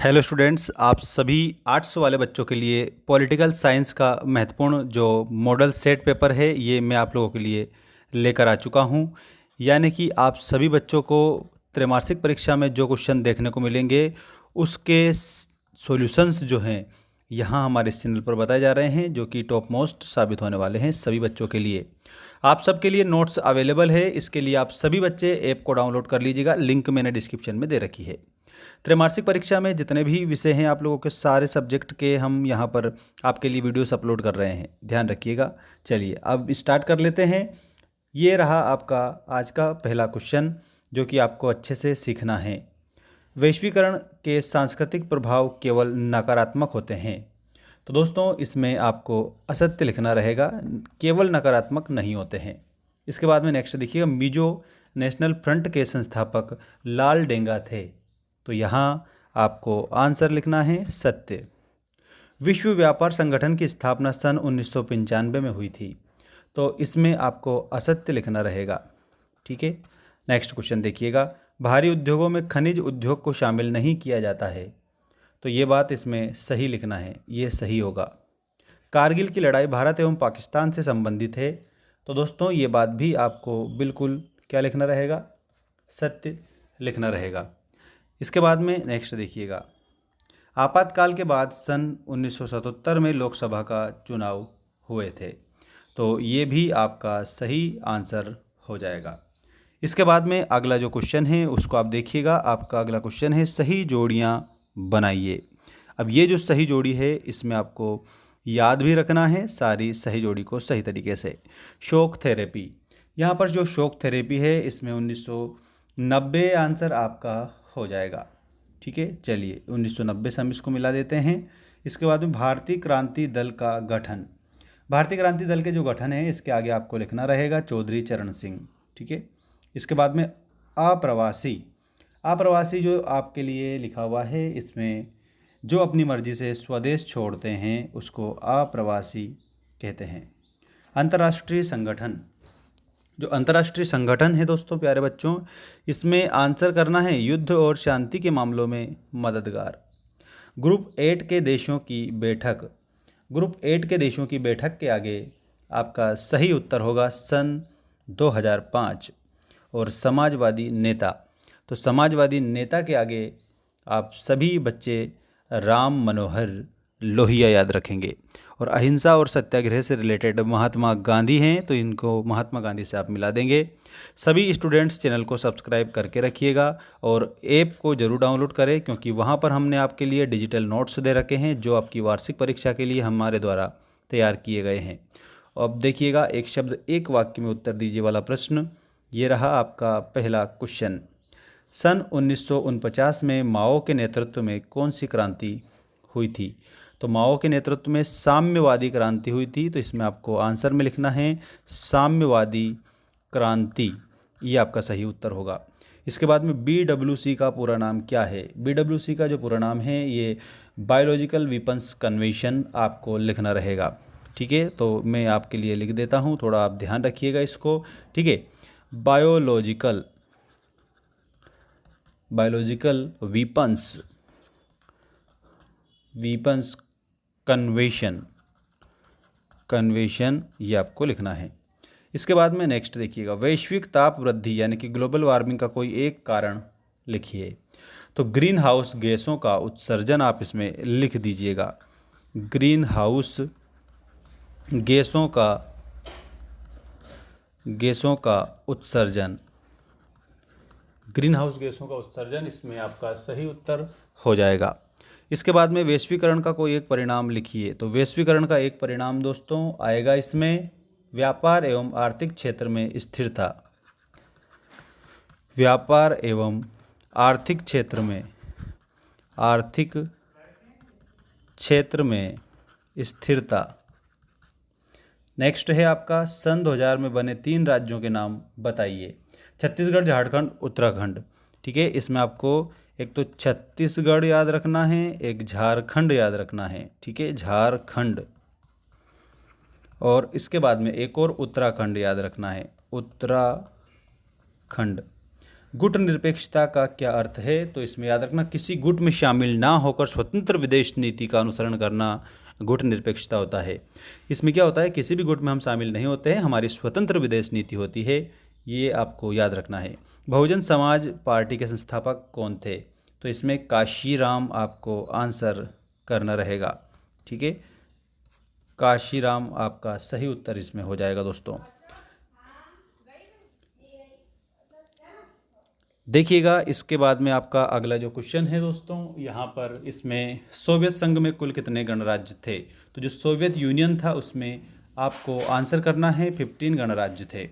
Hello students, आप सभी arts वाले बच्चों के लिए पॉलिटिकल साइंस का महत्वपूर्ण जो मॉडल सेट पेपर है ये मैं आप लोगों के लिए लेकर आ चुका हूँ। यानी कि आप सभी बच्चों को त्रैमासिक परीक्षा में जो क्वेश्चन देखने को मिलेंगे उसके सॉल्यूशंस जो हैं यहाँ हमारे इस चैनल पर बताए जा रहे हैं, जो कि टॉप मोस्ट साबित होने वाले हैं सभी बच्चों के लिए। आप सबके लिए नोट्स अवेलेबल है, इसके लिए आप सभी बच्चे ऐप को डाउनलोड कर लीजिएगा, लिंक मैंने डिस्क्रिप्शन में दे रखी है। त्रैमासिक परीक्षा में जितने भी विषय हैं आप लोगों के सारे सब्जेक्ट के हम यहाँ पर आपके लिए वीडियोस अपलोड कर रहे हैं, ध्यान रखिएगा। चलिए अब स्टार्ट कर लेते हैं। ये रहा आपका आज का पहला क्वेश्चन जो कि आपको अच्छे से सीखना है। वैश्वीकरण के सांस्कृतिक प्रभाव केवल नकारात्मक होते हैं। तो दोस्तों इसमें आपको असत्य लिखना रहेगा, केवल नकारात्मक नहीं होते हैं। इसके बाद में नेक्स्ट देखिएगा, मिजो नेशनल फ्रंट के संस्थापक लाल डेंगा थे। तो यहाँ आपको आंसर लिखना है सत्य। विश्व व्यापार संगठन की स्थापना सन 1995 में हुई थी। तो इसमें आपको असत्य लिखना रहेगा। ठीक है, नेक्स्ट क्वेश्चन देखिएगा, भारी उद्योगों में खनिज उद्योग को शामिल नहीं किया जाता है। तो ये बात इसमें सही लिखना है, ये सही होगा। कारगिल की लड़ाई भारत एवं पाकिस्तान से संबंधित है। तो दोस्तों ये बात भी आपको बिल्कुल क्या लिखना रहेगा, सत्य लिखना रहेगा। इसके बाद में नेक्स्ट देखिएगा, आपातकाल के बाद सन 1977 में लोकसभा का चुनाव हुए थे। तो ये भी आपका सही आंसर हो जाएगा। इसके बाद में अगला जो क्वेश्चन है उसको आप देखिएगा। आपका अगला क्वेश्चन है, सही जोड़ियाँ बनाइए। अब ये जो सही जोड़ी है इसमें आपको याद भी रखना है सारी सही जोड़ी को सही तरीके से। शॉक थेरेपी, यहाँ पर जो शॉक थेरेपी है इसमें 1990 आंसर आपका हो जाएगा। ठीक है, चलिए 1990 से हम इसको मिला देते हैं। इसके बाद में भारतीय क्रांति दल का गठन, भारतीय क्रांति दल के जो गठन है इसके आगे आपको लिखना रहेगा चौधरी चरण सिंह। ठीक है, इसके बाद में अप्रवासी, अप्रवासी जो आपके लिए लिखा हुआ है इसमें जो अपनी मर्जी से स्वदेश छोड़ते हैं उसको अप्रवासी कहते हैं। अंतर्राष्ट्रीय संगठन, जो अंतर्राष्ट्रीय संगठन है दोस्तों प्यारे बच्चों, इसमें आंसर करना है युद्ध और शांति के मामलों में मददगार। ग्रुप 8 के देशों की बैठक, ग्रुप 8 के देशों की बैठक के आगे आपका सही उत्तर होगा सन 2005। और समाजवादी नेता, तो समाजवादी नेता के आगे आप सभी बच्चे राम मनोहर लोहिया याद रखेंगे। और अहिंसा और सत्याग्रह से रिलेटेड महात्मा गांधी हैं, तो इनको महात्मा गांधी से आप मिला देंगे। सभी स्टूडेंट्स चैनल को सब्सक्राइब करके रखिएगा और ऐप को ज़रूर डाउनलोड करें, क्योंकि वहाँ पर हमने आपके लिए डिजिटल नोट्स दे रखे हैं जो आपकी वार्षिक परीक्षा के लिए हमारे द्वारा तैयार किए गए हैं। अब देखिएगा, एक शब्द एक वाक्य में उत्तर दीजिए वाला प्रश्न, ये रहा आपका पहला क्वेश्चन। सन 1949 में माओ के नेतृत्व में कौन सी क्रांति हुई थी? तो माओ के नेतृत्व में साम्यवादी क्रांति हुई थी। तो इसमें आपको आंसर में लिखना है साम्यवादी क्रांति, ये आपका सही उत्तर होगा। इसके बाद में BWC का पूरा नाम क्या है? BWC का जो पूरा नाम है ये बायोलॉजिकल वेपन्स कन्वेंशन आपको लिखना रहेगा। ठीक है, तो मैं आपके लिए लिख देता हूँ, थोड़ा आप ध्यान रखिएगा इसको। ठीक है, बायोलॉजिकल वीपन्स कन्वेंशन ये आपको लिखना है। इसके बाद में नेक्स्ट देखिएगा, वैश्विक ताप वृद्धि यानी कि ग्लोबल वार्मिंग का कोई एक कारण लिखिए। तो ग्रीन हाउस गैसों का उत्सर्जन आप इसमें लिख दीजिएगा। ग्रीन हाउस गैसों का उत्सर्जन, ग्रीन हाउस गैसों का उत्सर्जन इसमें आपका सही उत्तर हो जाएगा। इसके बाद में वैश्वीकरण का कोई एक परिणाम लिखिए। तो वैश्वीकरण का एक परिणाम दोस्तों आएगा इसमें व्यापार एवं आर्थिक क्षेत्र में स्थिरता। व्यापार एवं आर्थिक क्षेत्र में स्थिरता। नेक्स्ट है आपका, सन 2000 में बने 3 राज्यों के नाम बताइए। छत्तीसगढ़, झारखंड, उत्तराखंड। ठीक है, इसमें आपको एक तो छत्तीसगढ़ याद रखना है, एक झारखंड याद रखना है। ठीक है, झारखंड। और इसके बाद में एक और उत्तराखंड याद रखना है, उत्तराखंड। गुट निरपेक्षता का क्या अर्थ है? तो इसमें याद रखना, किसी गुट में शामिल ना होकर स्वतंत्र विदेश नीति का अनुसरण करना गुट निरपेक्षता होता है। इसमें क्या होता है, किसी भी गुट में हम शामिल नहीं होते हैं, हमारी स्वतंत्र विदेश नीति होती है, ये आपको याद रखना है। बहुजन समाज पार्टी के संस्थापक कौन थे? तो इसमें काशीराम आपको आंसर करना रहेगा। ठीक है, काशीराम आपका सही उत्तर इसमें हो जाएगा दोस्तों। देखिएगा, इसके बाद में आपका अगला जो क्वेश्चन है दोस्तों, यहाँ पर इसमें सोवियत संघ में कुल कितने गणराज्य थे? तो जो सोवियत यूनियन था उसमें आपको आंसर करना है 15 गणराज्य थे।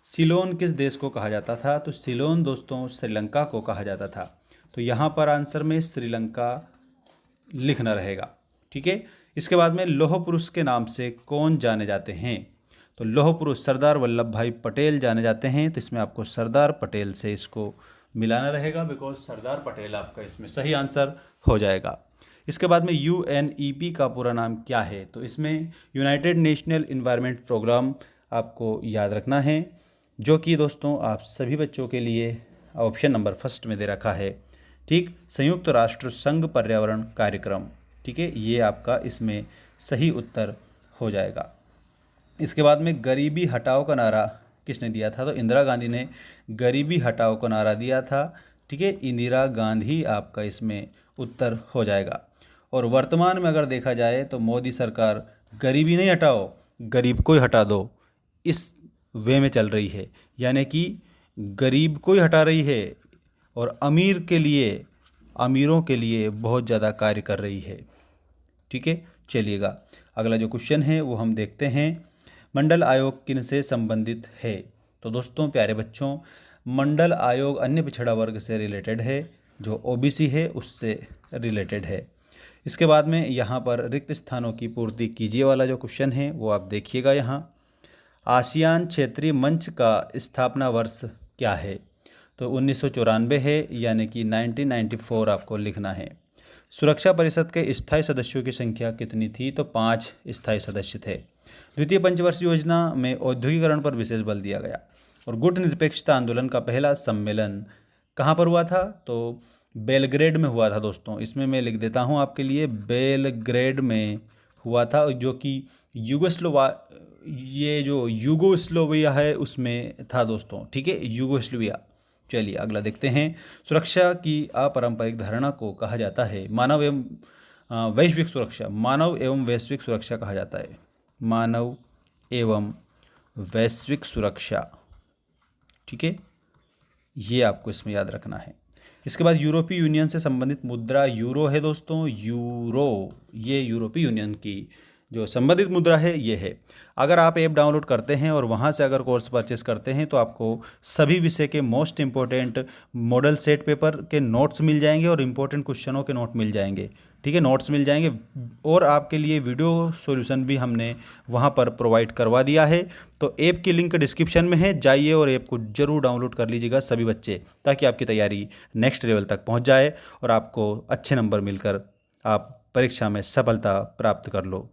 सिलोन किस देश को कहा जाता था? तो सिलोन दोस्तों श्रीलंका को कहा जाता था। तो यहाँ पर आंसर में श्रीलंका लिखना रहेगा। ठीक है, इसके बाद में लौह पुरुष के नाम से कौन जाने जाते हैं? तो लौह पुरुष सरदार वल्लभ भाई पटेल जाने जाते हैं। तो इसमें आपको सरदार पटेल से इसको मिलाना रहेगा, बिकॉज सरदार पटेल आपका इसमें सही आंसर हो जाएगा। इसके बाद में UNEP का पूरा नाम क्या है? तो इसमें यूनाइटेड नेशनल इन्वायरमेंट प्रोग्राम आपको याद रखना है, जो कि दोस्तों आप सभी बच्चों के लिए ऑप्शन नंबर फर्स्ट में दे रखा है। ठीक, संयुक्त राष्ट्र संघ पर्यावरण कार्यक्रम। ठीक है, ये आपका इसमें सही उत्तर हो जाएगा। इसके बाद में गरीबी हटाओ का नारा किसने दिया था? तो इंदिरा गांधी ने गरीबी हटाओ का नारा दिया था। ठीक है, इंदिरा गांधी आपका इसमें उत्तर हो जाएगा। और वर्तमान में अगर देखा जाए तो मोदी सरकार गरीबी नहीं हटाओ, गरीब को ही हटा दो, इस वे में चल रही है, यानी कि गरीब को ही हटा रही है और अमीर के लिए, अमीरों के लिए बहुत ज़्यादा कार्य कर रही है। ठीक है, चलिएगा अगला जो क्वेश्चन है वो हम देखते हैं। मंडल आयोग किन से संबंधित है? तो दोस्तों प्यारे बच्चों, मंडल आयोग अन्य पिछड़ा वर्ग से रिलेटेड है, जो OBC है उससे रिलेटेड है। इसके बाद में यहाँ पर रिक्त स्थानों की पूर्ति कीजिए वाला जो क्वेश्चन है वो आप देखिएगा। यहाँ आसियान क्षेत्रीय मंच का स्थापना वर्ष क्या है? तो 1994 है, यानी कि 1994 आपको लिखना है। सुरक्षा परिषद के स्थायी सदस्यों की संख्या कितनी थी? तो 5 स्थायी सदस्य थे। द्वितीय पंचवर्षीय योजना में औद्योगिकरण पर विशेष बल दिया गया। और गुट निरपेक्षता आंदोलन का पहला सम्मेलन कहाँ पर हुआ था? तो बेलग्रेड में हुआ था दोस्तों। इसमें मैं लिख देता हूँ आपके लिए, बेलग्रेड में हुआ था, जो कि यूगोस्लोविया है उसमें था दोस्तों। ठीक है, यूगोस्लोविया। चलिए अगला देखते हैं। सुरक्षा की अपारंपरिक धारणा को कहा जाता है मानव एवं वैश्विक सुरक्षा। मानव एवं वैश्विक सुरक्षा कहा जाता है, मानव एवं वैश्विक सुरक्षा। ठीक है, ये आपको इसमें याद रखना है। इसके बाद यूरोपीय यूनियन से संबंधित मुद्रा यूरो है दोस्तों। यूरो, ये यूरोपीय यूनियन की जो संबंधित मुद्रा है ये है। अगर आप ऐप डाउनलोड करते हैं और वहाँ से अगर कोर्स परचेस करते हैं तो आपको सभी विषय के most important model set paper के नोट्स मिल जाएंगे और इम्पोर्टेंट क्वेश्चनों के नोट मिल जाएंगे। ठीक है, नोट्स मिल जाएंगे और आपके लिए वीडियो सॉल्यूशन भी हमने वहाँ पर प्रोवाइड करवा दिया है। तो ऐप की लिंक डिस्क्रिप्शन में है, जाइए और ऐप को ज़रूर डाउनलोड कर लीजिएगा सभी बच्चे, ताकि आपकी तैयारी नेक्स्ट लेवल तक पहुँच जाए और आपको अच्छे नंबर मिलकर आप परीक्षा में सफलता प्राप्त कर लो।